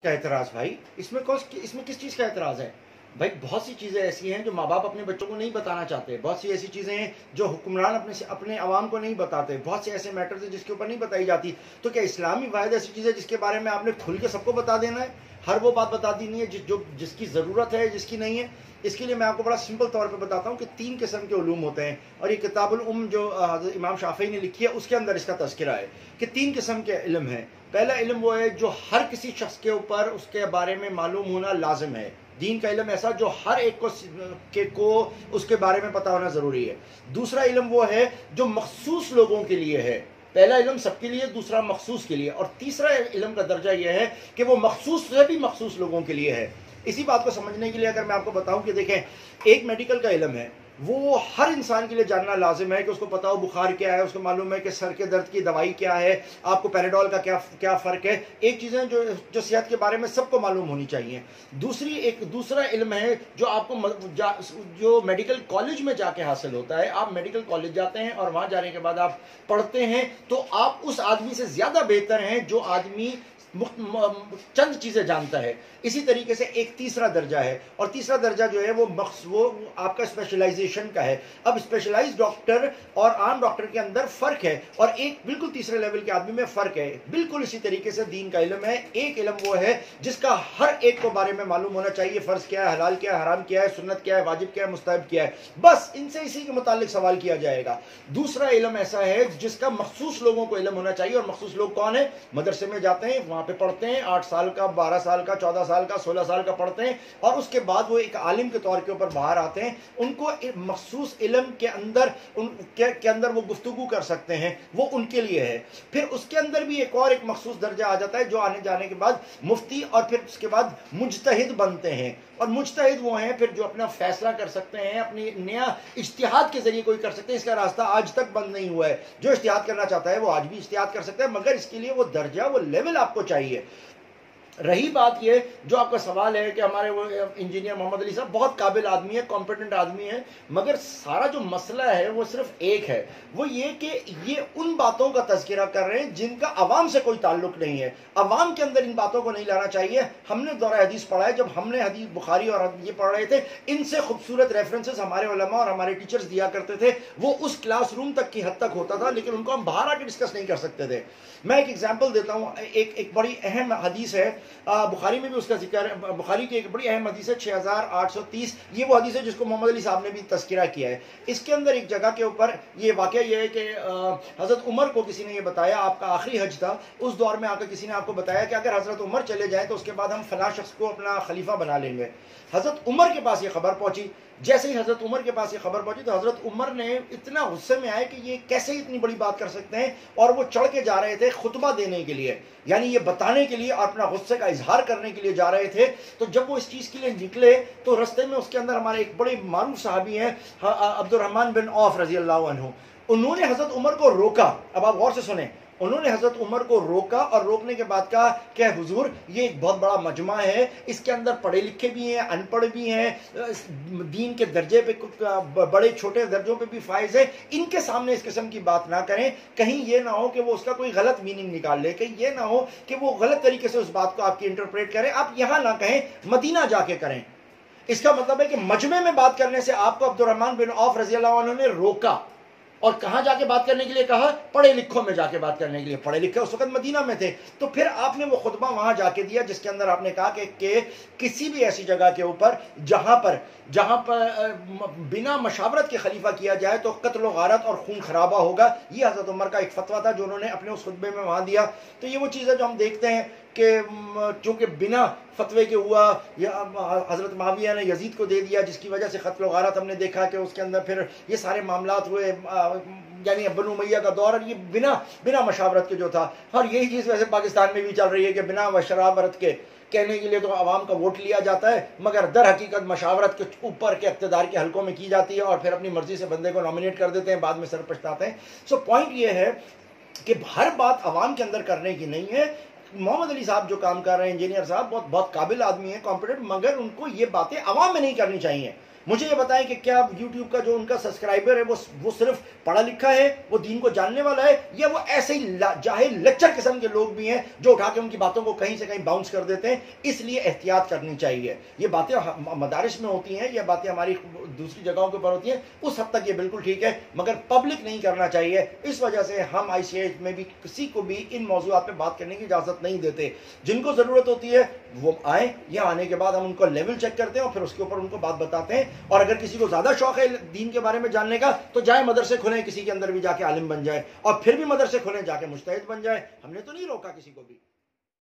کا اعتراض بھائی؟ اس میں کس چیز کا اعتراض ہے بھائی؟ بہت سی چیزیں ایسی ہیں جو ماں باپ اپنے بچوں کو نہیں بتانا چاہتے، بہت سی ایسی چیزیں ہیں جو حکمران اپنے عوام کو نہیں بتاتے، بہت سے ایسے میٹرز ہیں جس کے اوپر نہیں بتائی جاتی. تو کیا اسلامی واحد ایسی چیز ہے جس کے بارے میں آپ نے کھل کے سب کو بتا دینا ہے؟ ہر وہ بات بتا دینی ہے جس کی ضرورت ہے، جس کی نہیں ہے. اس کے لیے میں آپ کو بڑا سمپل طور پہ بتاتا ہوں کہ 3 قسم کے علوم ہوتے ہیں، اور یہ کتاب الام جو حضرت امام شافعی نے لکھی ہے اس کے اندر اس کا تذکرہ ہے کہ 3 قسم کے علم ہیں. پہلا علم وہ ہے جو ہر کسی شخص کے اوپر اس کے بارے میں معلوم ہونا لازم ہے. دین کا علم ایسا جو ہر ایک کو اس کے بارے میں پتا ہونا ضروری ہے. دوسرا علم وہ ہے جو مخصوص لوگوں کے لیے ہے. پہلا علم سب کے لیے، دوسرا مخصوص کے لیے، اور تیسرا علم کا درجہ یہ ہے کہ وہ مخصوص سے بھی مخصوص لوگوں کے لیے ہے. اسی بات کو سمجھنے کے لیے اگر میں آپ کو بتاؤں کہ دیکھیں، ایک میڈیکل کا علم ہے، وہ ہر انسان کے لیے جاننا لازم ہے کہ اس کو پتا ہو بخار کیا ہے، اس کو معلوم ہے کہ سر کے درد کی دوائی کیا ہے، آپ کو پیراڈول کا کیا فرق ہے. ایک چیزیں جو صحت کے بارے میں سب کو معلوم ہونی چاہیے. دوسرا علم ہے جو آپ کو جو میڈیکل کالج میں جا کے حاصل ہوتا ہے. آپ میڈیکل کالج جاتے ہیں اور وہاں جانے کے بعد آپ پڑھتے ہیں تو آپ اس آدمی سے زیادہ بہتر ہیں جو آدمی چند چیزیں جانتا ہے. اسی طریقے سے ایک تیسرا درجہ ہے، اور تیسرا درجہ جو ہے وہ آپ کا اسپیشلائزیشن کا ہے. اب اسپیشلائز ڈاکٹر اور عام ڈاکٹر کے اندر فرق ہے، اور ایک بالکل تیسرے لیول کے آدمی میں فرق ہے. بالکل اسی طریقے سے دین کا علم ہے. ایک علم وہ ہے جس کا ہر ایک کو بارے میں معلوم ہونا چاہیے، فرض کیا ہے، حلال کیا ہے، حرام کیا ہے، سنت کیا ہے، واجب کیا ہے، مستحب کیا ہے، بس ان سے اسی کے متعلق سوال کیا جائے گا. دوسرا علم ایسا ہے جس کا مخصوص لوگوں کو علم ہونا چاہیے، اور مخصوص لوگ کون ہیں؟ مدرسے میں جاتے ہیں، وہاں پہ پڑھتے ہیں، 8 سال کا، 12 سال کا، 14 سال کا، 16 سال کا پڑھتے ہیں، اور اس کے بعد وہ ایک عالم کے طور کے اوپر باہر آتے ہیں. ان کو مخصوص علم کے اندر وہ گفتگو کر سکتے ہیں، وہ ان کے لیے ہے. پھر اس کے اندر بھی ایک مخصوص درجہ آ جاتا ہے جو آنے جانے کے بعد مفتی، اور پھر اس کے بعد مجتہد بنتے ہیں. اور مجتہد وہ ہیں پھر جو اپنا فیصلہ کر سکتے ہیں، اپنی نیا اجتہاد کے ذریعے کوئی کر سکتے ہیں. اس کا راستہ آج تک بند نہیں ہوا ہے. جو اجتہاد کرنا چاہتا ہے وہ آج بھی اجتہاد کر سکتا ہے، مگر اس کے لیے وہ درجہ، وہ لیول آپ کو چاہیے. رہی بات یہ جو آپ کا سوال ہے کہ ہمارے وہ انجینئر محمد علی صاحب بہت قابل آدمی ہے، کمپیٹنٹ آدمی ہے، مگر سارا جو مسئلہ ہے وہ صرف ایک ہے، وہ یہ کہ یہ ان باتوں کا تذکرہ کر رہے ہیں جن کا عوام سے کوئی تعلق نہیں ہے. عوام کے اندر ان باتوں کو نہیں لانا چاہیے. ہم نے دورہ حدیث پڑھا ہے، جب ہم نے حدیث بخاری اور یہ پڑھ رہے تھے، ان سے خوبصورت ریفرنسز ہمارے علماء اور ہمارے ٹیچرز دیا کرتے تھے. وہ اس کلاس روم تک کی حد تک ہوتا تھا، لیکن ان کو ہم باہر آ کے ڈسکس نہیں کر سکتے تھے. میں ایک ایگزامپل دیتا ہوں. ایک بڑی اہم حدیث ہے، بخاری میں بھی اس کا ذکر ہے. بخاری کی ایک بڑی اہم حدیث ہے 6830. یہ وہ حدیث ہے جس کو محمد علی صاحب نے بھی تذکرہ کیا ہے. اس کے اندر ایک جگہ کے اوپر یہ واقعہ یہ ہے کہ حضرت عمر کو کسی نے یہ بتایا، آپ کا آخری حج تھا، اس دور میں آ کر کسی نے آپ کو بتایا کہ اگر حضرت عمر چلے جائیں تو اس کے بعد ہم فلاں شخص کو اپنا خلیفہ بنا لیں گے. حضرت عمر کے پاس یہ خبر پہنچی. جیسے ہی حضرت عمر کے پاس یہ خبر پہنچی تو حضرت عمر نے اتنا غصے میں آئے کہ یہ کیسے اتنی بڑی بات کر سکتے ہیں، اور وہ چڑھ کے جا رہے تھے خطبہ دینے کے لیے، یعنی یہ بتانے کے لیے اور اپنا غصے کا اظہار کرنے کے لیے جا رہے تھے. تو جب وہ اس چیز کے لیے نکلے تو رستے میں اس کے اندر ہمارے ایک بڑے معروف صحابی ہیں عبد الرحمن بن عوف رضی اللہ عنہ. انہوں نے حضرت عمر کو روکا. اب آپ غور سے سنیں، انہوں نے حضرت عمر کو روکا، اور روکنے کے بعد کہا کہ حضور یہ ایک بہت بڑا مجمع ہے، اس کے اندر پڑھے لکھے بھی ہیں، ان پڑھ بھی ہیں، دین کے درجے پہ بڑے چھوٹے درجوں پہ بھی فائز ہیں، ان کے سامنے اس قسم کی بات نہ کریں. کہیں یہ نہ ہو کہ وہ اس کا کوئی غلط میننگ نکال لے، کہیں یہ نہ ہو کہ وہ غلط طریقے سے اس بات کو آپ کی انٹرپریٹ کریں. آپ یہاں نہ کہیں، مدینہ جا کے کریں. اس کا مطلب ہے کہ مجمع میں بات کرنے سے آپ کو عبد الرحمن بن عوف رضی اللہ عنہ نے روکا. اور کہاں جا کے بات کرنے کے لیے کہا؟ پڑھے لکھوں میں جا کے بات کرنے کے لیے. پڑھے لکھے اس وقت مدینہ میں تھے. تو پھر آپ نے وہ خطبہ وہاں جا کے دیا جس کے اندر آپ نے کہا کہ کسی بھی ایسی جگہ کے اوپر جہاں پر بنا مشاورت کے خلیفہ کیا جائے تو قتل و غارت اور خون خرابہ ہوگا. یہ حضرت عمر کا ایک فتویٰ تھا جو انہوں نے اپنے اس خطبے میں وہاں دیا. تو یہ وہ چیز ہے جو ہم دیکھتے ہیں کہ چونکہ بنا فتوے کے ہوا، یا حضرت معاویہ نے یزید کو دے دیا، جس کی وجہ سے قتل و غارت ہم نے دیکھا کہ اس کے اندر پھر یہ سارے معاملات ہوئے، یعنی بنو امیہ کا دور، اور یہ بنا مشاورت کے جو تھا. اور یہی چیز ویسے پاکستان میں بھی چل رہی ہے کہ بنا مشاورت کے کہنے کے لیے تو عوام کا ووٹ لیا جاتا ہے، مگر در حقیقت مشاورت کے اوپر کے اقتدار کے حلقوں میں کی جاتی ہے، اور پھر اپنی مرضی سے بندے کو نامینیٹ کر دیتے ہیں، بعد میں سر پچھتاتے ہیں. سو پوائنٹ یہ ہے کہ ہر بات عوام کے اندر کرنے کی نہیں ہے. محمد علی صاحب جو کام کر رہے ہیں، انجینئر صاحب بہت قابل آدمی ہیں، کمپیٹنٹ، مگر ان کو یہ باتیں عوام میں نہیں کرنی چاہیے. مجھے یہ بتائیں کہ کیا یوٹیوب کا جو ان کا سبسکرائبر ہے وہ صرف پڑھا لکھا ہے، وہ دین کو جاننے والا ہے، یا وہ ایسے ہی جاہل لچر قسم کے لوگ بھی ہیں جو اٹھا کے ان کی باتوں کو کہیں سے کہیں باؤنس کر دیتے ہیں؟ اس لیے احتیاط کرنی چاہیے. یہ باتیں مدارس میں ہوتی ہیں، یہ باتیں ہماری دوسری جگہوں کے اوپر ہوتی ہیں، اس حد تک یہ بالکل ٹھیک ہے، مگر پبلک نہیں کرنا چاہیے. اس وجہ سے ہم ICH میں بھی کسی کو بھی ان موضوعات پہ بات کرنے کی اجازت نہیں دیتے. جن کو ضرورت ہوتی ہے وہ آئیں، یہاں آنے کے بعد ہم ان کو لیول چیک کرتے ہیں اور پھر اس کے اوپر ان کو بات بتاتے ہیں. اور اگر کسی کو زیادہ شوق ہے دین کے بارے میں جاننے کا تو جائے مدرسے کھلیں، کسی کے اندر بھی جا کے عالم بن جائے، اور پھر بھی مدرسے کھلیں جا کے مجتہد بن جائے. ہم نے تو نہیں روکا کسی کو بھی.